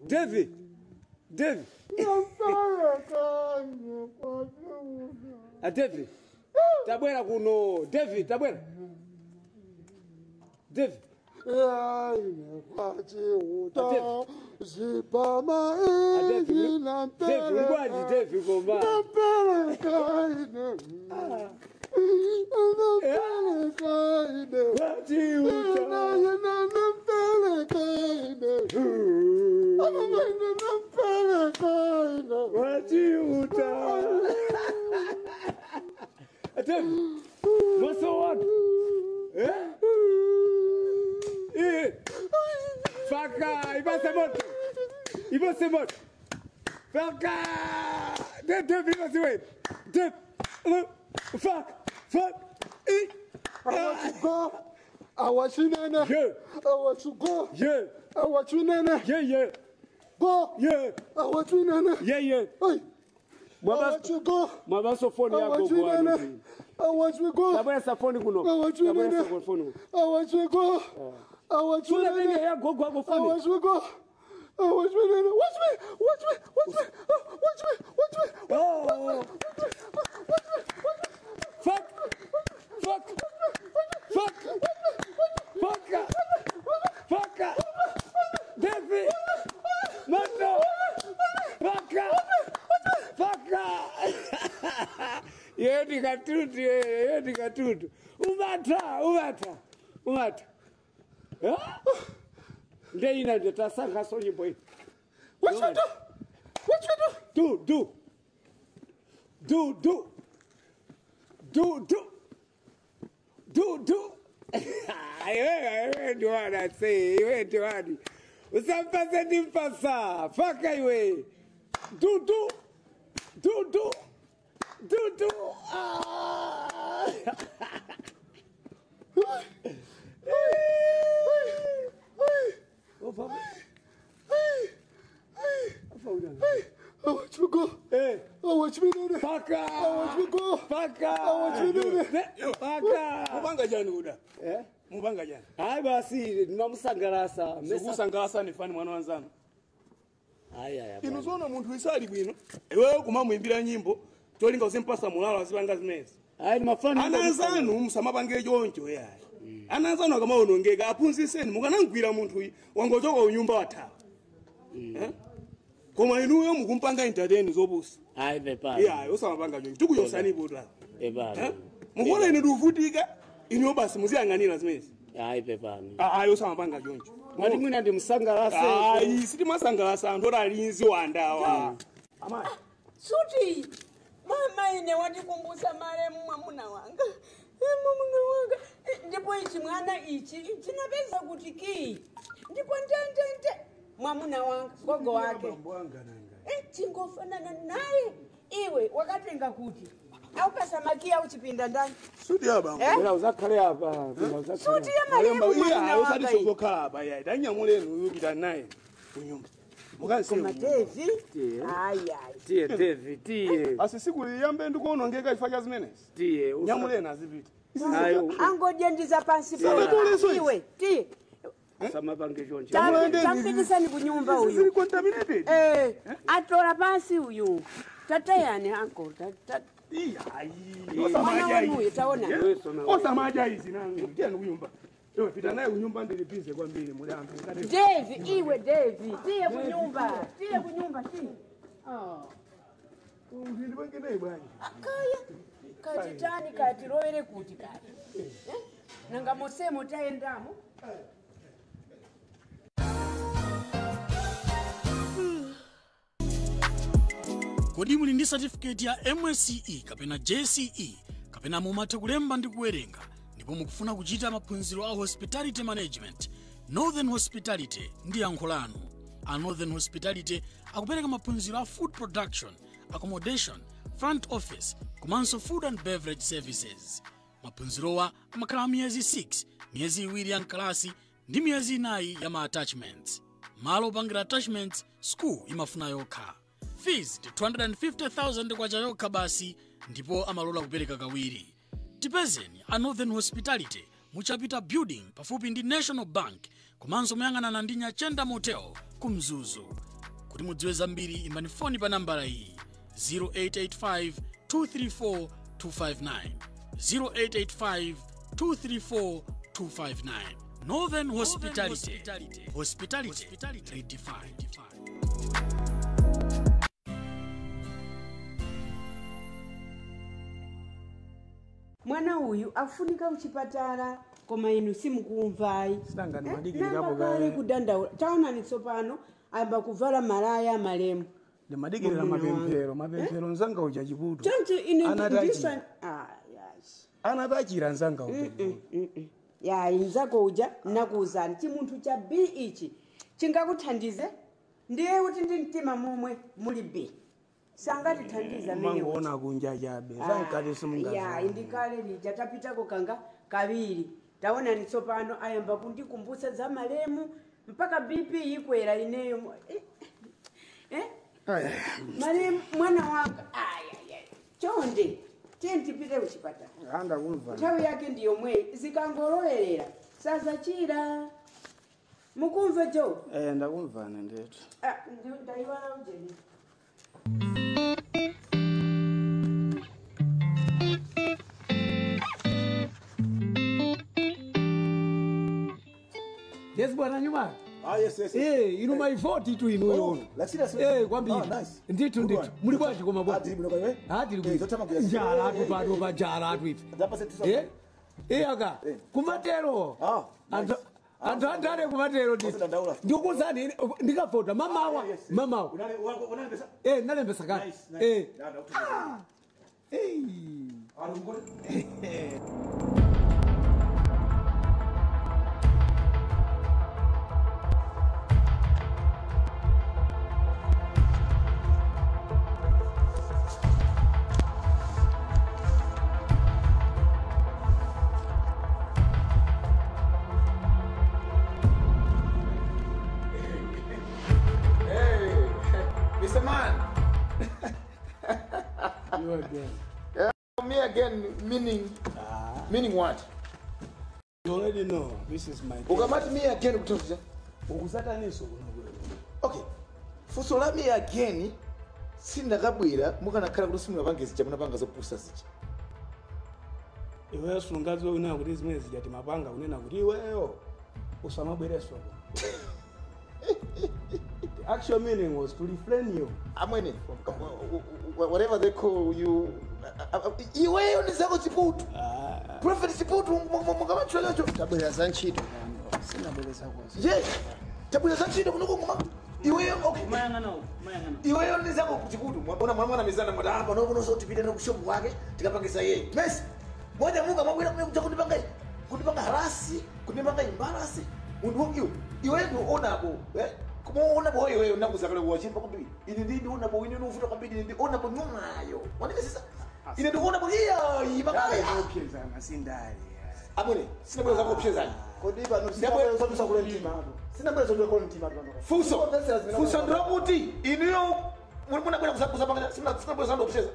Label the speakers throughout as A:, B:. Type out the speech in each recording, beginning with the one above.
A: David. Tabwera kuno. David, tabwera. David. What's the one? Faka, il va se mort. Faka, David, il va fuck.
B: I want you, Nana.
A: Yeah.
B: I want you go.
A: Yeah.
B: I want you, Nana.
A: Yeah.
B: Go.
A: Yeah.
B: I want you, Nana.
A: Yeah.
B: Hey. I want you go.
A: Mama sofoni
B: yako kwa nini? I want you go.
A: Tabaya safoni kuno.
B: I want you go. I want you go. I want you go. I want you go. I want you. Watch me.
A: Oh. Fuck. David. Mato. Yedi katutu. Umata. Ndeina tasanga sonye boy.
B: What you do?
A: Do. I do what I say. You ain't doing. Usampasa nimpasa. Faka iwe. Do.
B: I want you to go.
A: Hey.
B: I want you to do that.
A: Faka.
B: I want you to go.
A: Faka.
B: I want you to do that.
A: Faka.
C: Mubanga jani uda. Mubanga jani.
A: Hai basi tunamusangalasa.
C: Musangalasa ni fani mwana wanzano.
A: Aya.
C: Inuzona muntu isali bwino. Ewe kumamuimbira nyimbo. Tolinga usempasa mulalo asibanga zimezi.
A: Hai mafani.
C: Anazanu musamabange jonjo yayi. Anazanu kama onongeka apunziseni mukanangwira muntu uyi wangochoka unyumba watha. Koma inuyo mukumpanga entertain zobusa.
A: Hai bepa.
C: Yeah, usamabanga jonjo. Tukuyosani bodwa.
A: Eba.
C: Mukola ine duvutika inyo basi muziyanganira zimezi.
A: Hai bepani.
C: Ayo samabanga jonjo.
A: Mati mwina ndi musangalase.
C: Ai, siti masangalasa anthu alinzi wandawa.
D: Amai. Suti. Mama ine watikumbusa maremu mwamuna wanga. Ndipo ichi mwana ichi chinapeza kuti ki. Ndipo ndende mwamuna wanga gogo wake. Chingofanana naye. Iwe wakatenga kuti. Au pasamakia uchipinda ndani.
C: Suti aba.
A: Ela uzakhale apa.
D: Suti ya maremu mwamuna wanga.
C: Usati sokokhala apa ya. Danyamuleni uyupita naye kunyumba. Mukanse.
D: Matevi. Ai.
A: Tiye.
C: Basi siku yambe ndikuonongeka ifaka zimenezi.
A: Tiye.
C: Nyamuleni azipita.
A: Ayo.
D: Angojendiza pansi pa. Iwe. Tiye.
A: Samabange jonjo.
D: Tampidisani kunyumba uyu.
C: Zili contaminated.
D: Atola pansi uyu. Tatayani anko.
C: Osamaja hizi nangu. Tiani kunyumba. Ewe pita naye kunyumba ndilipize kwa mbili mulambe.
D: Devi. Tiye kunyumba.
C: Ndili wengine bwana.
D: Akaya. Katitani katirovere kuti kati. Nanga mosemo taendamo.
E: Kodi muli ndi certificate ya MSCE kapena JCE kapena mumatha kulemba ndi kuwerenga ndipo mukufuna kuchita maphunziro a hospitality management, Northern Hospitality ndi yankho lanu. A Northern Hospitality akupereka maphunziro a food production, accommodation, front office, komanso food and beverage services. maphunzirowa amakhala miyezi 6, miyezi iwiri ya mkalasi ndi miyezi 9 ya ma-attachments. Malo opangira attachments school imafuna yokha. Fees ndi 250,000 kwacha yokha basi, ndipo amalola kupereka kawiri. Tipezeni a Northern Hospitality muchapita building pafupi ndi National Bank, komanso moyang'anana ndi Nyachenda Motel ku Mzuzu. Kuti mudziwe zambiri imbani foni pa nambala iyi 0885 234 259 0885 234 259. Northern Hospitality. Hospitality redefined.
D: Mwana uyu afunika kuchipatala koma inu simukumvayi.
A: Sitangani madikiri kapo
D: Namba kali kudandaula. Taonani tsopano amba kuvala malaya malemu.
A: Ndi madikiri la mapemphero nzanga uja chiputu.
D: Choncho ine ndisa yes.
A: Anatachira nzanga uja.
D: Ya inzako uja nakuuzani chimunthu cha B ichi chingakuthandize ndiye kuti ndi mtima momwe muli B. Sangati thandiza mene.
A: Mangoona kunja chabe. Sankati simungaza.
D: Ya indikale lija tapitako kanga kawiri. Taona ni tsopano ayamba kundikumbusa za malemu mpaka BP ikwera ineyo. Malemu mwana wanga. Chonde. Tentipite kuchipatala.
A: Anda kumva.
D: Nthawi yake ndiyo mwe zikangolowerera. Sasa chira. Mukumva jo?
A: Ndakumvana ndetu.
D: Ndaiwala ujeni.
A: Yes bwana nyuma.
C: Yes.
A: Inu my vote tu inu yono. Kwambiri. Nditu. Muli bwaje koma bwa. Tili bwi. Njala tu pano pa njala tu ife. Aka. Kumatero. Anthu andale kumatero ndi. Ndikuzani ndikavota mamawa.
C: Unalembesa?
A: Nalembesa kale.
B: Mr. Man.
A: You again.
B: Me again meaning what?
A: You already know this is my.
B: Ukamati me again kutoka.
A: Ukusataniso kuno.
B: Okay. Fusola me again sindakabwira mukanakhala kuti simunapangezi chamunapanga zopusa zichi.
A: Iwe sungazo unena kuti zimene zijati mapanga unena kuti iweyo usamabwereso. The actual meaning was to refrain you.
B: Amwene, whatever they call you, iweyo ni zako chiputu. Prophet chiputu mukamachwa cho.
A: Tabela zanchito. Sinabeleza kwa.
B: Yes. Tabela zanchito kunuko kuma. Iweyo okay.
E: Mayangana.
B: Iweyo ni zako chiputu. Mwana mizana mwadamba no so tipita no kushopu wake tikapangisa yeye. Yes. Moja Mungu amwira kunipanga harasi, kunipanga embarrass. Undu iweyo ndio onabo, Kuma bo wewe nakuzakala kuwachimba kumbi. Ini ndi ona bo ini ufuta kwambiri ndi ona bo nyumayo. Wanike sasa. Ini ndi ona bo ibakaya.
A: Options amasindali.
B: Abone, sina bweza ko options ani.
C: Kodiba no sina bweza zo sakule ntima. Sina bweza zo ko ntima bano.
B: Fuso ndrabuti. Iniyo muna bweza kusapanga sina bweza ndo options.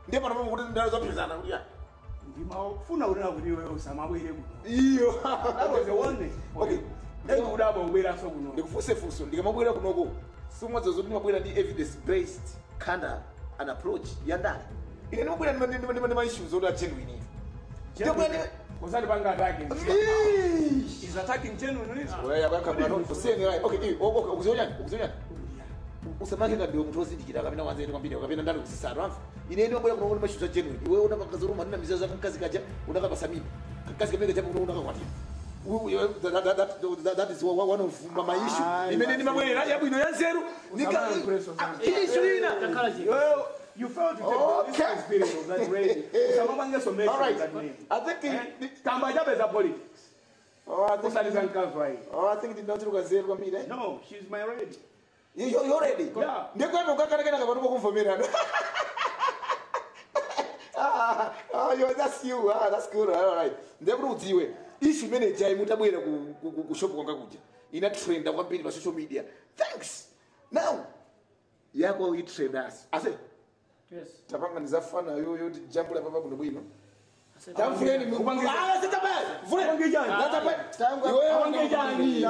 B: Ndiye pana kuti ndalo zo options ana kuya.
C: Ndimafuna unena kuti wewe usamabwere kuno.
B: Iyo.
C: That was the one thing. Okay. Ndiko udabo ubwera so kuno.
B: Ndikufuse fuso ndikamabwera kunoko. Sumwazo zoti mabwera ndi evidence based kinda an approach yandani. Ine ndimabwera ndi ma issues zoti genuine. Ndibwera
C: Kozali panga attacking. Is attacking genuine.
B: Wewe yakakabana kuseni right. Okay, ukuzonya. Usamake ndio mtu ozindikira kabina wanze kwambiri kabina ndalo kusisara amfa. Ine ndimabwera kuno ma issues genuine. Wewe unakakaza ruma nina mizazo kazi kaja unakabasa mimi. Kazi kamega japo unakakwati. That is one of my issue. Imeni mabwera yabu ino yanzeru. Nika issue ina.
C: You failed to take this experience of that race.
B: All right. I think
C: Tambajabe is a politics.
B: I think the not look zero me there.
C: No, she's my lady.
B: You're ready?
C: Yeah.
B: Ndiko ukakana kana kabano kumvomera. That's you. That's good. All right. Ndekuti udziwe issue imene jai mutabwera ku shop kwanga kuja ina trend kwambiri pa social media. Thanks. Now yako i trend us. Ase.
F: Yes.
B: Tapanga nizafana yo jambo la baba bwino.
F: Tamfuleni
B: mkupange. Sitabaya. Vule.
F: Ngejani.
B: Tangu wewe ngejani.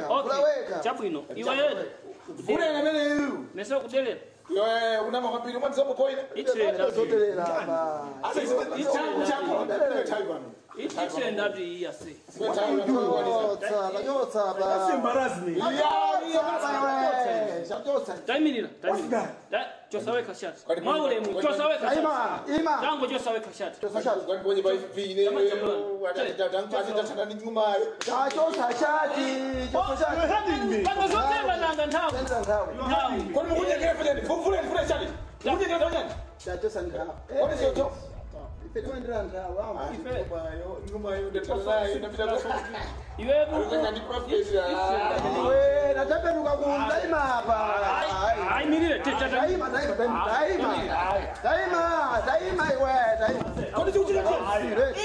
F: Okay. Chabwino. Iwe.
B: Vule na mele yu.
F: Nesa kudele.
B: Yo una makapiri mwanzo hapo koina.
F: Itrenda.
B: Zotelera hapa. Asa
F: itrenda ndi yase. Taimirira. Chosaweka shati. Maule mu chosaweka shati.
G: Ima.
F: Tango chosaweka shati.
B: Kwani kwenye vile atataka ni nyuma.
G: Chosa shati.
F: Tango zote bananga ntawo.
B: Kwani mkuja kile fanya vule shati. Mkuja kile fanya.
G: Chosa ndawo.
B: Kwani sio to?
G: Ifetwendera ndawo.
B: Nyuma yo ndatala inapita.
F: Iwebu.
G: Wewe nataperuka kudaima hapa.
F: Aimirire teta.
G: Daima iwe daima.
B: Kwani sio uchika kwa?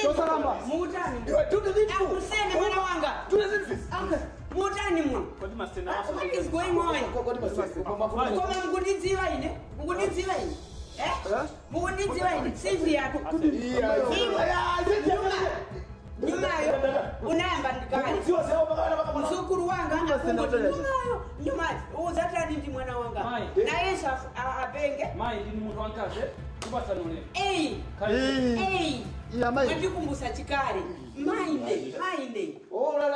G: Chosa namba.
D: Mutani.
B: Tunazifu.
D: Akusene mwana wanga.
B: Tunazifu.
D: Mutani mwana.
F: Kodi masena aso.
D: What is going on? Koma mkundidziwa ine? Mkundidziwa ine? Mkundidziwa ine? Sivi yako. Nyumayo. Unayamba ndikali. Msukuru wanga akungo nyumayo. Uzatani ndi mwana wanga. Na Yesu apenge.
F: Mai ndi muntu wankaze. Kubasanule.
D: Wandikumbusa chikale. Mainde.
B: Oh la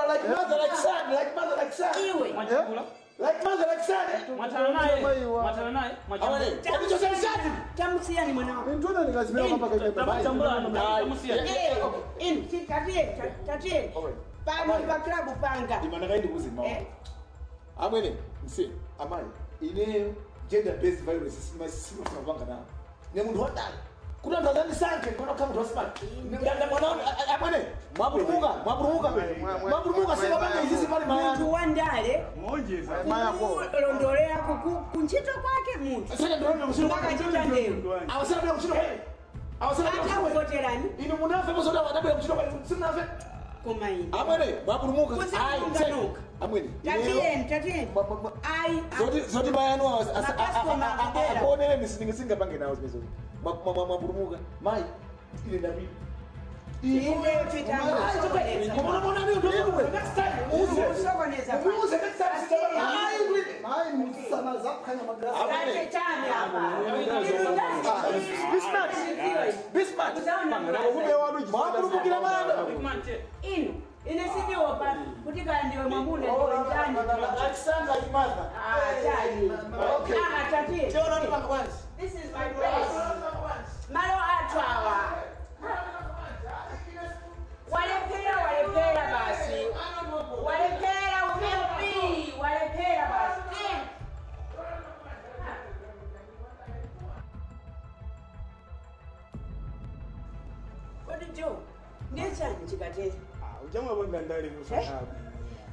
B: like mother like son.
D: Iwe.
F: Mwachikula.
B: Like mother like son.
F: Mwatana naye.
B: Awale. Kwani chosa shati.
D: Tamusia ni mwana wanga.
G: Ntona nikazimia hapa kwenye
F: Tambula tamusia.
D: Tatie. Pano pa klabu panga.
B: Imana kaindi kuzima. Amwene mse amai ine gender based violence sima tunapanga nao. Ne muntu hodala. Kuna ndazani sanke kuna kama ndo smart. Ndanda mwana amwene mwaburuka sema banga hizi mali maya.
D: Muntu wandale.
C: Monjeza.
D: Londole yako kunchito kwake muntu.
B: Sasa ndio mshiro
D: Mpaka chita ndeo.
B: Awasema bila mshiro kweli. Awasema bila mshiro.
D: Kufoterani.
B: Ino munafe msoda wadabu ya mshiro kweli. Sinafe.
D: Komaini.
B: Amwene mwaburuka. Amwene.
D: Tatien. Ai.
B: Zoti bayanu akonele nisinga pange nawo zimezo. Mwaburuka. Mai ile ndabi.
D: Ile fitanga.
B: Mbona ndio ndio next time.
D: Usokoneza.
B: Next time.
G: Mai msana zakanya madrasa.
D: Ate chane hapa.
B: Bismarck.
G: Kumbe wadu
B: Mwaburuka kila mara.
D: Ino. Inesidio hapa. Kutika ndio mwamune ndio ndani.
B: Alexander Imadha.
D: Chani.
B: Okay.
D: Tatie.
B: Jona ni kwanza.
D: This is my place. Malo atwawa. Walepera basi. Walepera umepi. Walepera basi. Kodi jo. Ndichani chikatete.
C: Ujamwa bonga ndale musahabu.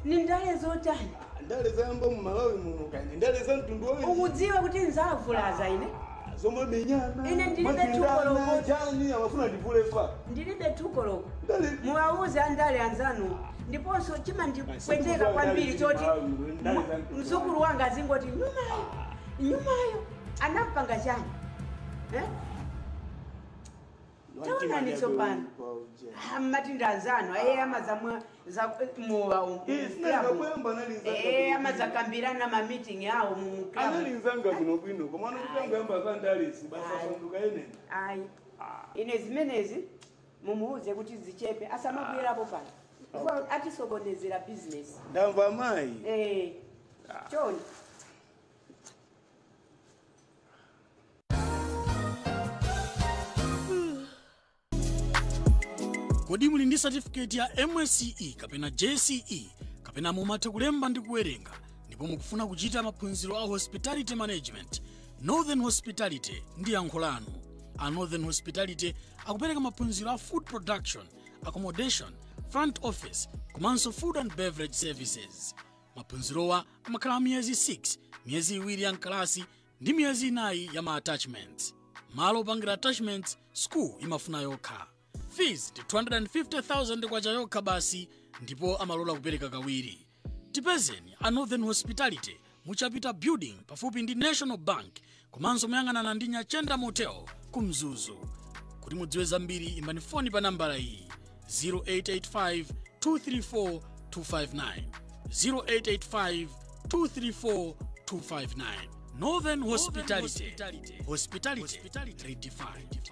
D: Ni ndale zotani.
C: Ndale zamba mu Malawi muno kanje. Ndale za mtundu wanje.
D: Ukudziwa kuti nzavulaza ine.
C: Zoma menyana.
D: Ine ndilibe tukoloko.
C: Jani abafuna ndivule fa.
D: Ndilibe tukoloko.
C: Ndale.
D: Muwauze andale anzanu. Ndiponso chima ndikwendeka kwambiri choti mzukuru wanga azingoti nyumayo anapanga chani. Taona nitsopano. Matinda anzanu amazamwa za muwa amazakambirana ma meeting yawo mu club.
C: Analinzanga kuno bwino komano kutanga amba ndale sibasafunduka yenene.
D: Ai. Ine zimenezi mumuuze kuti zichepe asamabwerapo pano. Atisokonezera business.
C: Ndamva mai.
D: Choni.
E: Kodi muli ndi certificate ya MSCE kapena JCE kapena mumatha kulemba ndi kuwerenga ndipo mukufuna kuchita maphunziro a hospitality management, Northern Hospitality ndi yankho lanu. A Northern Hospitality akupereka maphunziro a food production, accommodation, front office, komanso food and beverage services. Maphunzirowa amakhala miyezi 6, miyezi 2 ya mkalasi ndi miyezi 4 ya ma attachments. malo opangira attachments school imafuna yokha. Fees ndi 250,000 kwacha yokha basi, ndipo amalola kupereka kawiri. Tipezeni a Northern Hospitality muchapita building pafupi ndi National Bank, komanso moyang'anana ndi Nyachenda Motel ku Mzuzu. Kuti mudziwe zambiri imbani foni pa nambala iyi 0885 234 259 0885 234 259. Northern Hospitality. Hospitality redefined.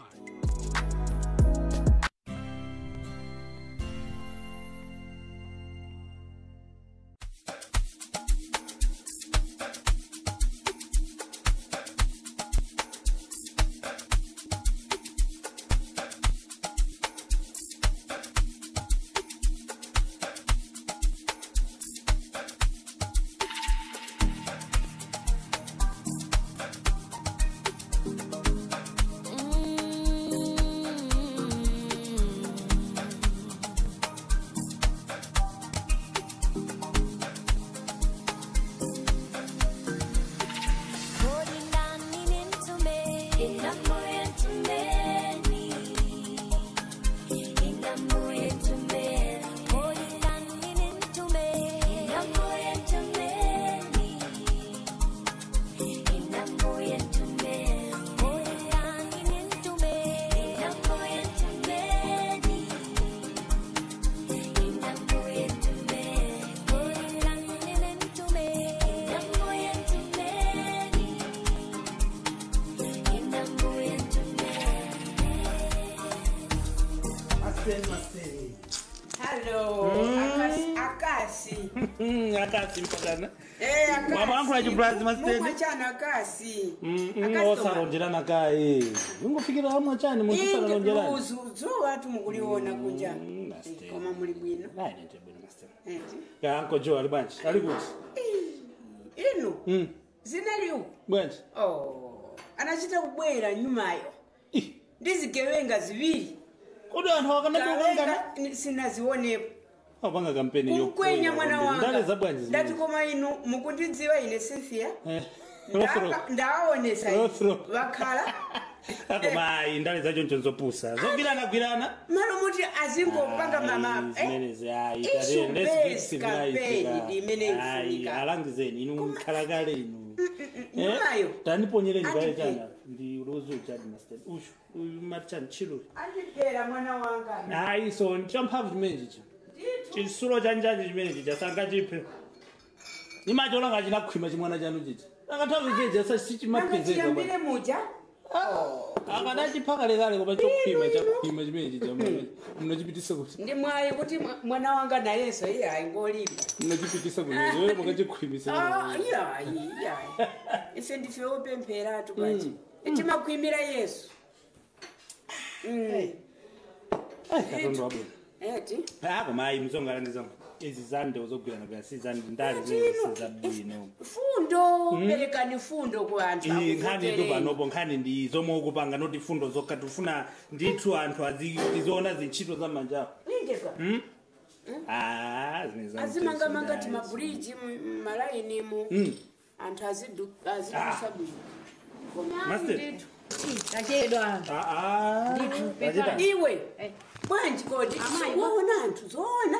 D: Hello, Akasi.
F: Akasi mpakana.
D: Akasi.
F: Mama wangu ajibrazi masteni.
D: Mwachana Akasi.
F: Osaronjerana kae. Ungofikira hamwe chani musaralonjerana.
D: Uzo watu mukuliona kunja. Koma muli bwino.
F: Nani ntebwino masteni. Ya anko Jo alibanchi. Alikuti.
D: Ino. Zinaliu.
F: Bwanchi.
D: Anachita kubwera nyumayo. Ndizigewenga zibiri.
F: Kodi anthu akanabwera
D: sinazione
F: apanga kampeni yo
D: kukwenya mwana wanga
F: ndale zabwanji
D: ndati koma inu mukundidziwa ine Cynthia ndaonesa vakhala
F: akoma ndale zacho nzopusa zogirana
D: malo muti azingopanga mama
F: zimenezi alangizeni inu mkhalakale inu
D: nyumayo
F: taniponyereni baye chana ndi ulozo chadi master ushu marchan chilo
D: andipera mwana wanga
F: so nchamphavu chimenechi chisulo chanjanje chimenechi chasanga chipe nimachola ngachina khwima chimwana chanu chichi akathawijeje sasichimapezeka
D: bwana muja
F: akadachiphaka lekale kopa chokhwima chakhwima chimenechi chamwe munachipitisa kuti
D: ndi mwayi kuti mwana wanga nayenso iye ayingolimba
F: munachipitisa kuti wewe mukachikhwimisa
D: iya ife ndife opemphera tupachi timakhwimira Yesu
F: katondo wabwino koma ayi mzongalanizango ezi zande uzogwirana kwa sizande ndali zezizabwino
D: fundo perekani fundo ku anthu
F: nkhani ndobanobo nkhani ndi zomwe ukupanga noti fundo zokati ufuna ndithu anthu azizoona zintchito za manja
D: nindeka azimanga timabridge malaini mu anthu azidusa bwino iwe bwanji kodi waona anthu zoona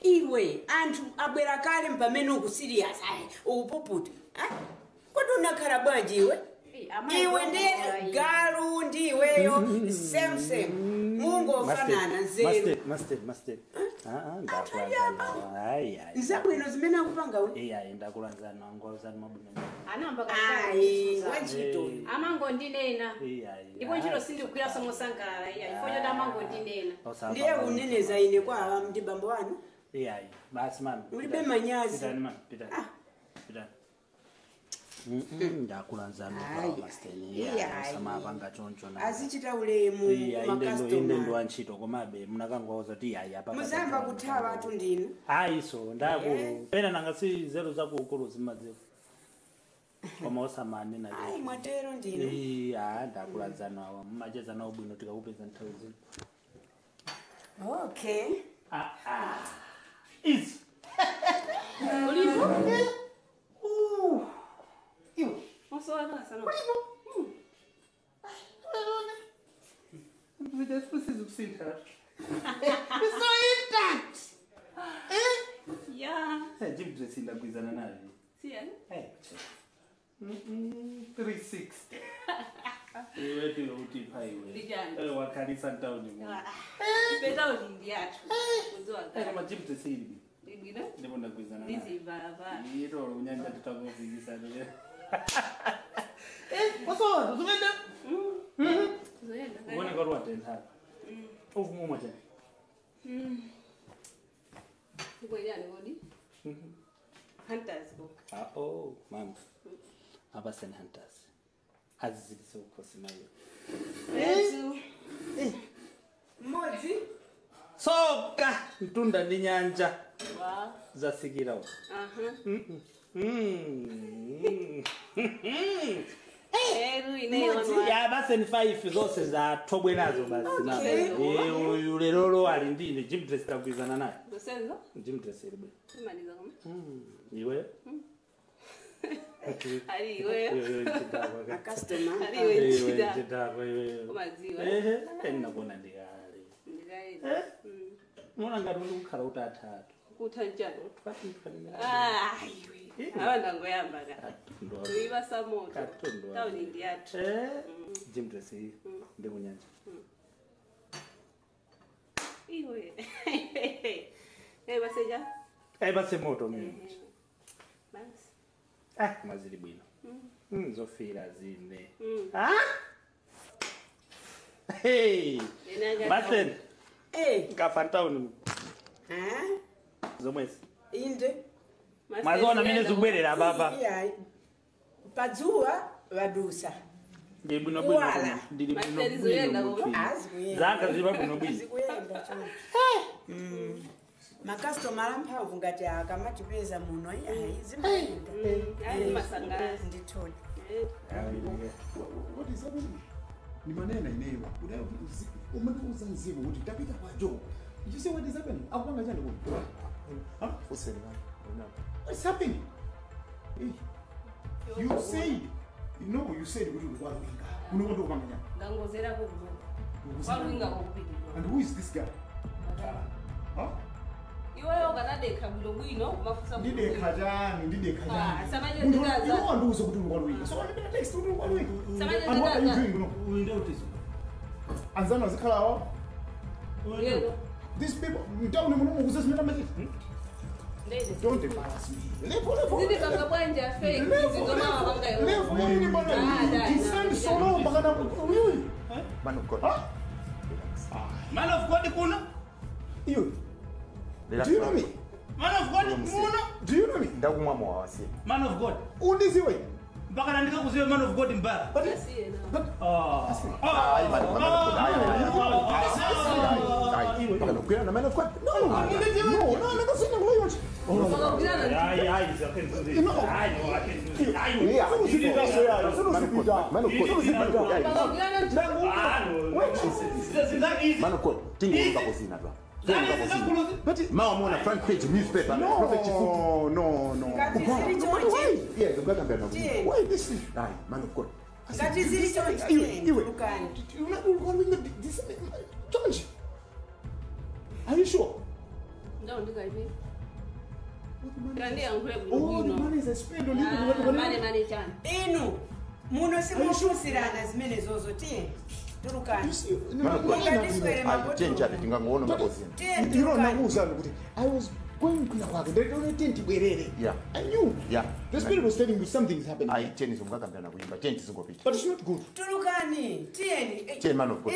D: iwe anthu abwera kale mpamene ukusirias ukupuputa kodi unakhala bwanji iwe ndi galu ndiweyo same mungofanana nzeru nzabwino zimene akupanga we
F: ndakulanzana ngozani mabwino
D: wachito
H: amangondinena ndipo ntchito sindikukwira somosangalala ifonyo amangondinena
D: ndiye uneneza ine kwa ndi bambo wanu
F: basi mami
D: ulibe manyazi
F: pitani ndakulanzana kwa masteni samapanga choncho na
D: azichita ulemu
F: inde ndo antchito komabe munakangoza ti ayi apa
D: muzamba kuthawa atu ndinu
F: so ndakulu pena nanga si zero zako ukulu zimazefu koma osamane na
D: mwatero ndinu
F: ndakulanzana wa macheza na ubwino tikakupeza nthawi zino
D: okay
F: easy
H: ulipo iwe
F: What's all that? just precisa kusinda. It's so intact.
H: Yeah.
F: Jim dress indakwizana naye.
H: Siyani?
F: 360. Iwe ti uti highway.
H: Lijani.
F: Wakhalisa town mo.
H: Ipeta ulindi yathu. Uzwa
F: Kama Jim dress ili.
H: Ngina?
F: Ndipo ndakwizana naye.
H: Ndizivava.
F: Yiro unyanga tutakuvikisa le. What's uzumenda?
H: Zoyenda.
F: Ubona kwa ruwa tena. Uvumuma tena.
H: Ngoyani ngodi? Hunters book.
F: Mama. Abasen hunters. Aziziliso ukhosi nayo.
D: Yesu. Modzi.
F: Soka ntunda ndinyanja.
H: Wow.
F: Zasikira. Ya basen 5 zose za tobwe nazo basi na. Ulelolo alindine Jim dress takwizana naye.
H: Dosenzo?
F: Jim dress ilibwe.
H: Imaliza kama?
F: Iwe?
H: Ali iwe.
D: Customer.
H: Ali iwe chida.
F: Chida.
H: Umaziwa.
F: Ndinabona ndikali.
H: Ndikaida.
F: Mona ngati ukhala utathathu.
H: Kuthanjani?
F: Twathifanele.
H: Iwe. Abanda ngoyamba ka. Uyiba samoto. Tawuni ndiyathu.
F: Jim dress ndikunyanja.
H: Iwe. Baseja?
F: Base moto mina.
H: Basi.
F: Mazili bwino. Zofira zine. Hey. Basen. Kafantauni. Zomwesi.
D: Inde.
F: Mazona mine zubwerera baba.
D: Iya. Padzuwa vadusa.
F: Ndibwino bwino. Ndili bwino. Zanga ziba bwino bwino.
D: Zikuyenda chona. Makastoma lamphamvu ngati akamachipeza muno zimayenda. Ndithole.
B: What is happening? Ni manena inewa. Umuntu uzanziwe ukuthi tapita kwa Joe. You see what is happening? Akubanga njani kuno? Useni bana. What's happening? You said you said ukuthi ukwalwinga. Unomuntu okubanga njani?
H: Ngangozera kubuzo. Kwalwinga kokubili.
B: And who is this guy?
H: Iweyo kanadekha bulobwino kumafusa
B: ndidekha jani ndidekha jani
H: samanye ndikaza
B: you want to ukuthi ungikwalwini so wena text ukuthi ungikwalwini
H: samanye
B: and what are you doing no
F: uyinde uthi
B: anzana zikhalawa
H: yebo
B: these people mntawuni umuntu ukuze simela manje don't embarrass me levo
H: zidi kanga bwanje fake zizoma abangayo
B: levo yini bana descend solo bakana wewe
I: man of God
F: man of God kuna
B: you do you know me?
F: Man of God, Muna?
B: Do you know me?
I: Ndakumama wawasi.
F: Man of God.
B: Undiziwe.
F: Mpaka nandika kuziwe man of God mbaya.
B: But man of God.
I: But Mama on a front page newspaper. No. Yeah, the God and why this is man of God.
D: That is it. You
B: George. Are you sure?
H: No, ndikayipi.
B: Oh, the money is spent on you.
H: Money chan.
D: Inu. Muno simushusirana zimene zozo tie. Turukani.
B: I was going to Nawaga. They don't tend to be ready.
I: Yeah.
B: I knew.
I: Yeah.
B: The spirit was telling me something is happening.
I: I change some but change is going
B: but it's not good.
D: Turukani. Tieni.
I: Change man of God.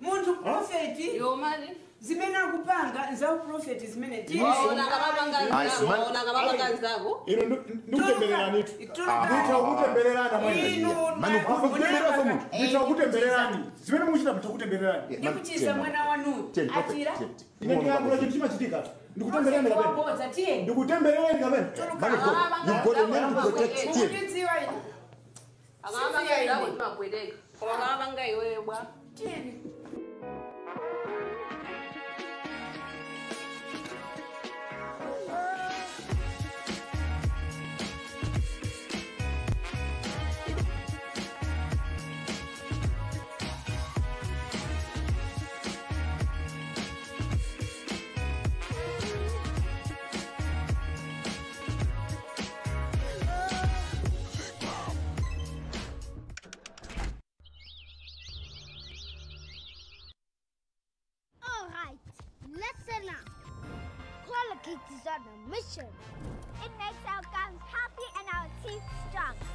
D: Muntu profeti.
H: Yo mali.
D: Zimena kupanga nza profeti zimene tieni.
H: Ona kama zako.
B: Ino ndukutembererani. Nitakutembererana mwenye. Nitakutembererani. Zimene muchita mtakutembererani.
D: Ndikuchiza mwana wanu. Atira.
B: Ndikangula chitima chitika. Ndikutembererani kabene. Ndikutembererani kabene.
I: You've got a man to protect him.
H: Amama ndawo mabwedeka. Amama ngaiwe bwa.
D: Tieni.
J: Kids is on a mission. It makes our gums happy and our teeth strong.